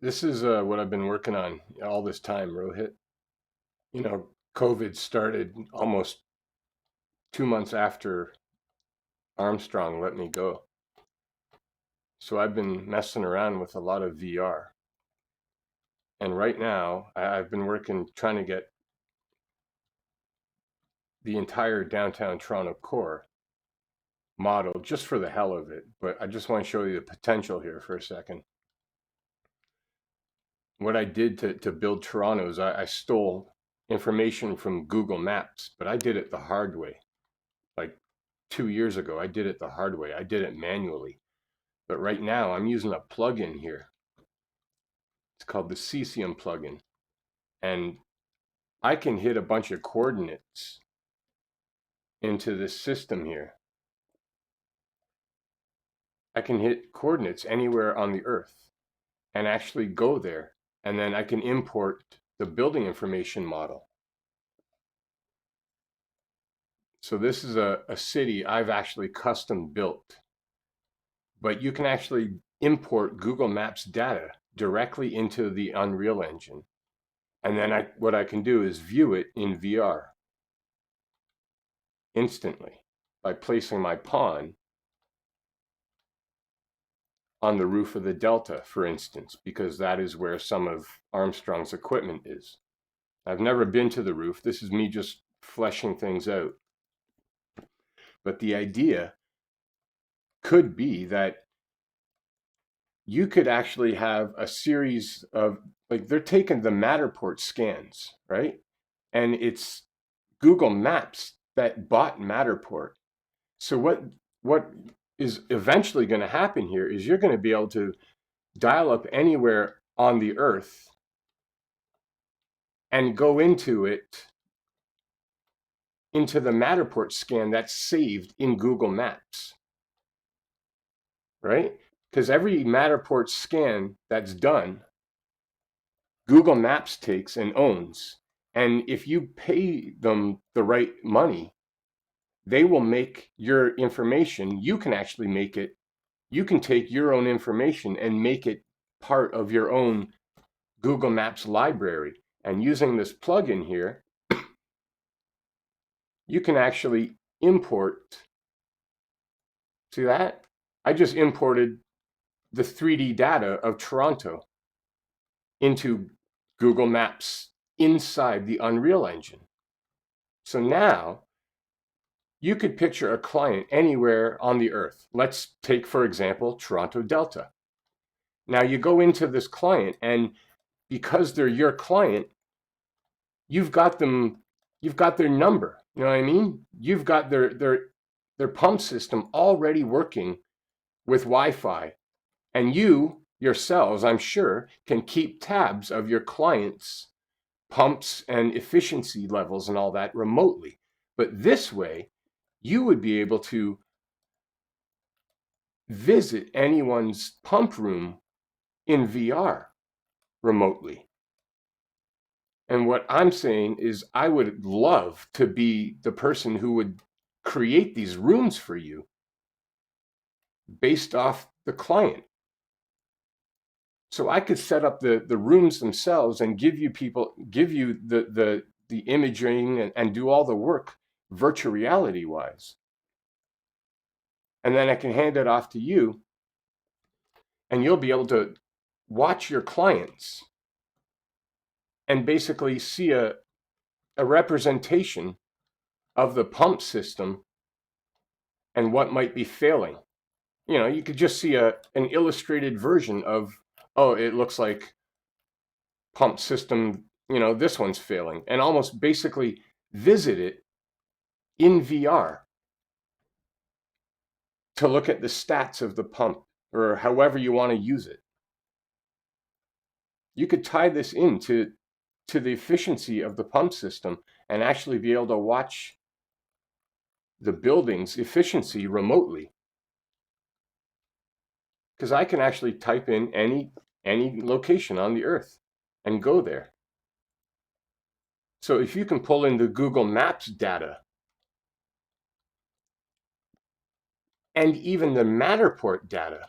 This is what I've been working on all this time, Rohit. You know, COVID started almost 2 months after Armstrong let me go. So I've been messing around with a lot of VR. And right now, I've been working trying to get the entire downtown Toronto core modeled just for the hell of it. But I just want to show you the potential here for a second. What I did to build Toronto is I stole information from Google Maps, but I did it the hard way. Like 2 years ago, I did it the hard way. I did it manually. But right now, I'm using a plugin here. It's called the cesium plugin. And I can hit a bunch of coordinates into this system here. I can hit coordinates anywhere on the Earth and actually go there. And then I can import the building information model. So this is a city I've actually custom built. But you can actually import Google Maps data directly into the Unreal Engine. And then what I can do is view it in VR instantly by placing my pawn on the roof of the Delta, for instance, because that is where some of Armstrong's equipment is. I've never been to the roof. This is me just fleshing things out. But the idea could be that you could actually have a series of, like, they're taking the Matterport scans, right? And it's Google Maps that bought Matterport. So what is eventually going to happen here is you're going to be able to dial up anywhere on the Earth and go into the Matterport scan that's saved in Google Maps, right? Because every Matterport scan that's done, Google Maps takes and owns. And if you pay them the right money, they will make your information, you can actually make it, you can take your own information and make it part of your own Google Maps library. And using this plugin here, you can actually import, see that? I just imported the 3D data of Toronto into Google Maps inside the Unreal Engine. So now you could picture a client anywhere on the Earth. Let's take, for example, Toronto Delta. Now you go into this client, and because they're your client, you've got their number. You know what I mean? You've got their pump system already working with Wi-Fi. And you yourselves, I'm sure, can keep tabs of your clients' pumps and efficiency levels and all that remotely. But this way, you would be able to visit anyone's pump room in VR remotely. And what I'm saying is I would love to be the person who would create these rooms for you based off the client. So I could set up the rooms themselves and give you the imaging and do all the work virtual reality wise. And then I can hand it off to you, and you'll be able to watch your clients and basically see a representation of the pump system and what might be failing. You know, you could just see an illustrated version of, oh, it looks like pump system, this one's failing, and almost basically visit it in VR to look at the stats of the pump or however you want to use it. You could tie this into the efficiency of the pump system and actually be able to watch the building's efficiency remotely. Because I can actually type in any location on the Earth and go there. So if you can pull in the Google Maps data and even the Matterport data,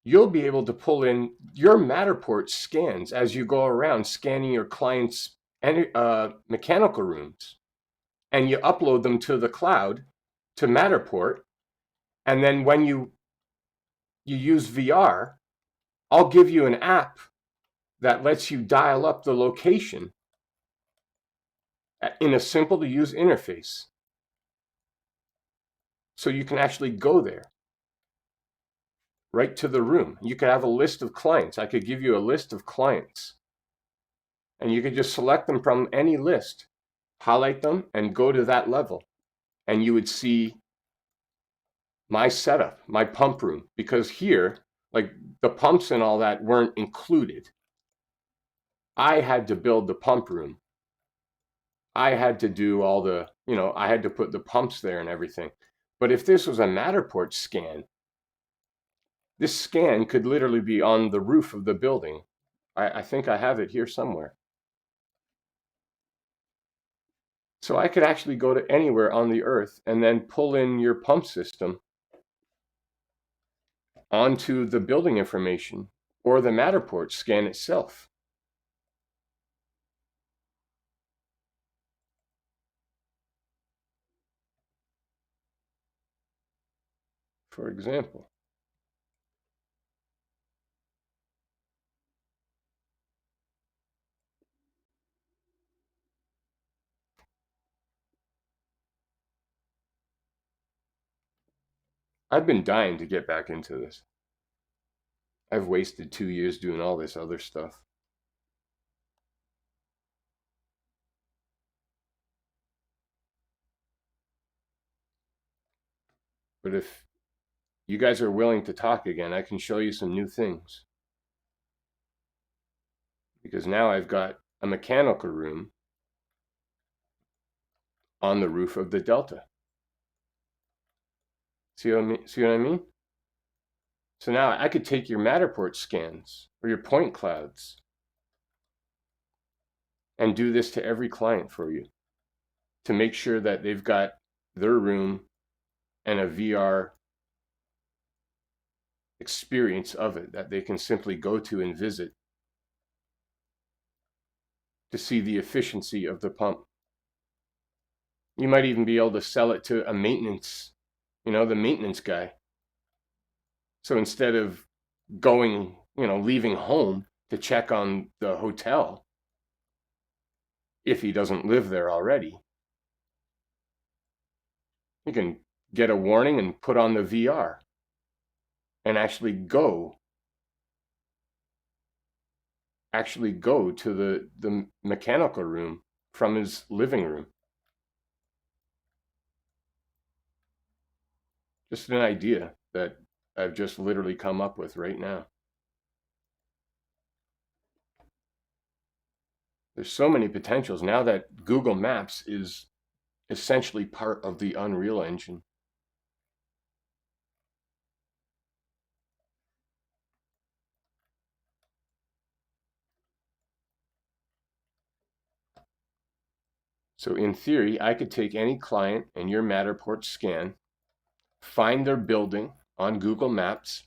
you'll be able to pull in your Matterport scans as you go around scanning your clients' mechanical rooms, and you upload them to the cloud, to Matterport. And then when you use VR, I'll give you an app that lets you dial up the location in a simple to use interface. So you can actually go there, right to the room. You could have a list of clients. I could give you a list of clients, and you could just select them from any list, highlight them, and go to that level. And you would see my setup, my pump room, because here, like the pumps and all that weren't included. I had to build the pump room. I had to do all the, I had to put the pumps there and everything. But if this was a Matterport scan, this scan could literally be on the roof of the building. I think I have it here somewhere. So I could actually go to anywhere on the earth and then pull in your pump system onto the building information or the Matterport scan itself. For example. I've been dying to get back into this. I've wasted 2 years doing all this other stuff. But if you guys are willing to talk again, I can show you some new things. Because now I've got a mechanical room on the roof of the Delta. See what I mean? So now I could take your Matterport scans or your point clouds and do this to every client for you to make sure that they've got their room and a VR experience of it that they can simply go to and visit to see the efficiency of the pump. You might even be able to sell it to a maintenance, the maintenance guy. So instead of going, leaving home to check on the hotel, if he doesn't live there already, you can get a warning and put on the VR and actually go to the mechanical room from his living room. Just an idea that I've just literally come up with right now. There's so many potentials now that Google Maps is essentially part of the Unreal Engine. So in theory, I could take any client in your Matterport scan, find their building on Google Maps,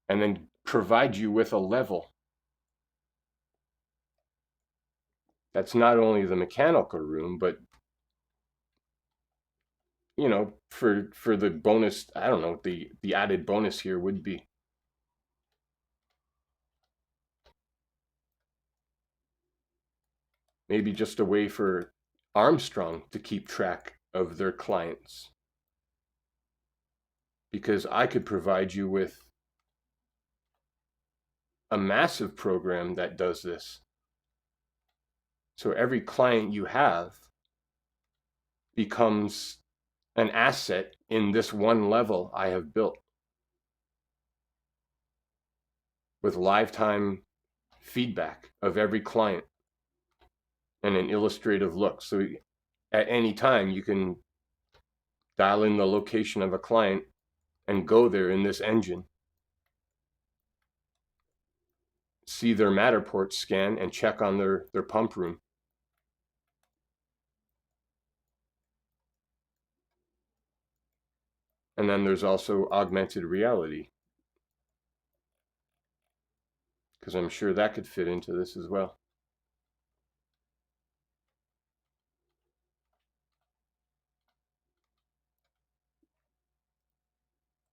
and then provide you with a level that's not only the mechanical room, but for the bonus, I don't know what the added bonus here would be. Maybe just a way for Armstrong to keep track of their clients. Because I could provide you with a massive program that does this. So every client you have becomes an asset in this one level I have built with lifetime feedback of every client and an illustrative look. So at any time you can dial in the location of a client and go there in this engine, see their Matterport scan and check on their pump room. And then there's also augmented reality. because I'm sure that could fit into this as well.